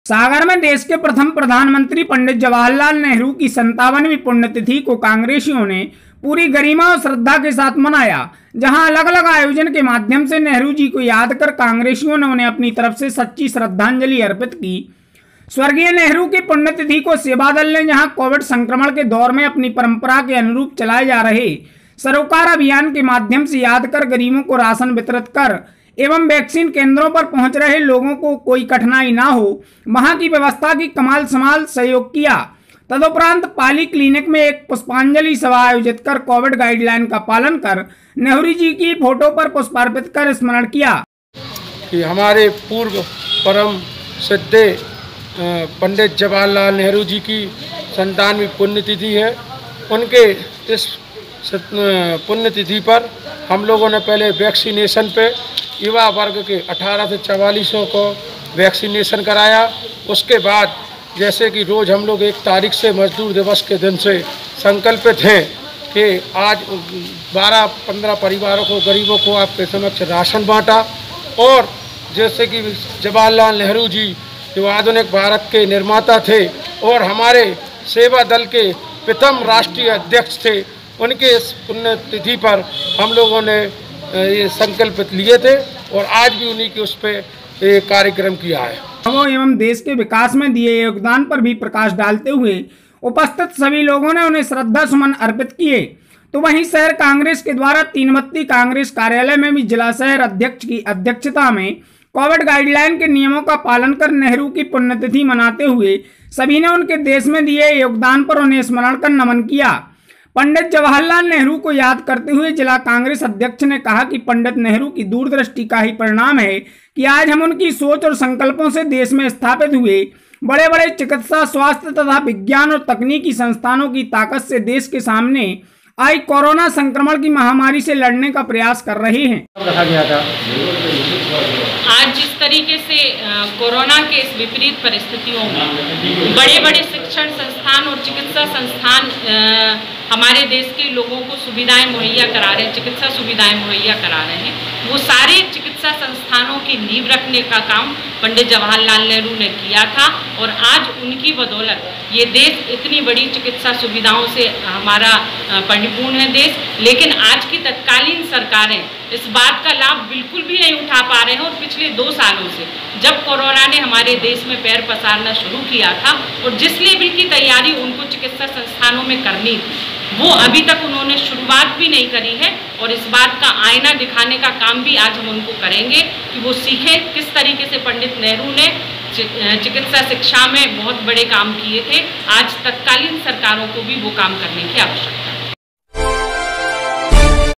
सागर में देश के प्रथम प्रधानमंत्री पंडित जवाहरलाल नेहरू की 57वीं पुण्यतिथि को कांग्रेसियों ने पूरी गरिमा और श्रद्धा के साथ मनाया। जहां अलग अलग आयोजन के माध्यम से नेहरू जी को याद कर कांग्रेसियों ने उन्हें अपनी तरफ से सच्ची श्रद्धांजलि अर्पित की। स्वर्गीय नेहरू की पुण्यतिथि को सेवा दल ने जहां कोविड संक्रमण के दौर में अपनी परंपरा के अनुरूप चलाए जा रहे सरोकार अभियान के माध्यम से याद कर गरीबों को राशन वितरित कर एवं वैक्सीन केंद्रों पर पहुंच रहे लोगों को कोई कठिनाई ना हो, वहां की व्यवस्था की कमाल समाल सहयोग किया। तदुपरांत पाली क्लिनिक में एक पुष्पांजलि सभा आयोजित कर कोविड गाइडलाइन का पालन कर नेहरू जी की फोटो पर पुष्पार्पित कर स्मरण किया कि हमारे पूर्व परम श्रद्धेय पंडित जवाहरलाल नेहरू जी की 57वीं पुण्यतिथि है। उनके इस पुण्यतिथि पर हम लोगों ने पहले वैक्सीनेशन पे युवा वर्ग के 18 से 44 को वैक्सीनेशन कराया। उसके बाद जैसे कि रोज़ हम लोग 1 तारीख से मजदूर दिवस के दिन से संकल्पित हैं कि आज 12-15 परिवारों को, गरीबों को आपके समक्ष राशन बांटा। और जैसे कि जवाहरलाल नेहरू जी जो आधुनिक भारत के निर्माता थे और हमारे सेवा दल के प्रथम राष्ट्रीय अध्यक्ष थे, उनके इस पुण्यतिथि पर हम लोगों ने ये संकल्पित लिए थे और आज भी उन्हीं के उस पर कार्यक्रम किया है। एवं देश के विकास में दिए योगदान पर भी प्रकाश डालते हुए उपस्थित सभी लोगों ने उन्हें श्रद्धा सुमन अर्पित किए। तो वहीं शहर कांग्रेस के द्वारा तीनबत्ती कांग्रेस कार्यालय में भी जिला शहर अध्यक्ष की अध्यक्षता में कोविड गाइडलाइन के नियमों का पालन कर नेहरू की पुण्यतिथि मनाते हुए सभी ने उनके देश में दिए योगदान पर उन्हें स्मरण कर नमन किया। पंडित जवाहरलाल नेहरू को याद करते हुए जिला कांग्रेस अध्यक्ष ने कहा कि पंडित नेहरू की दूरदृष्टि का ही परिणाम है कि आज हम उनकी सोच और संकल्पों से देश में स्थापित हुए बड़े बड़े चिकित्सा, स्वास्थ्य तथा विज्ञान और तकनीकी संस्थानों की ताकत से देश के सामने आई कोरोना संक्रमण की महामारी से लड़ने का प्रयास कर रहे हैं। रखा गया था आज जिस तरीके से कोरोना के इस विपरीत परिस्थितियों में बड़े बड़े शिक्षण संस्थान और चिकित्सा संस्थान हमारे देश के लोगों को सुविधाएं मुहैया करा रहे हैं, चिकित्सा सुविधाएं मुहैया करा रहे हैं, वो सारे चिकित्सा संस्थानों की नींव रखने का काम पंडित जवाहरलाल नेहरू ने किया था। और आज उनकी बदौलत ये देश इतनी बड़ी चिकित्सा सुविधाओं से हमारा परिपूर्ण है देश। लेकिन आज की तत्कालीन सरकारें इस बात का लाभ बिल्कुल भी नहीं उठा पा रहे हैं। और पिछले 2 सालों से जब कोरोना ने हमारे देश में पैर पसारना शुरू किया था और जिस लेवल की तैयारी उनको चिकित्सा संस्थानों में करनी थी, वो अभी तक उन्होंने शुरुआत भी नहीं करी है। और इस बात का आईना दिखाने का काम भी आज हम उनको करेंगे कि वो सीखें किस तरीके से पंडित नेहरू ने चिकित्सा शिक्षा में बहुत बड़े काम किए थे। आज तत्कालीन सरकारों को भी वो काम करने की आवश्यकता है।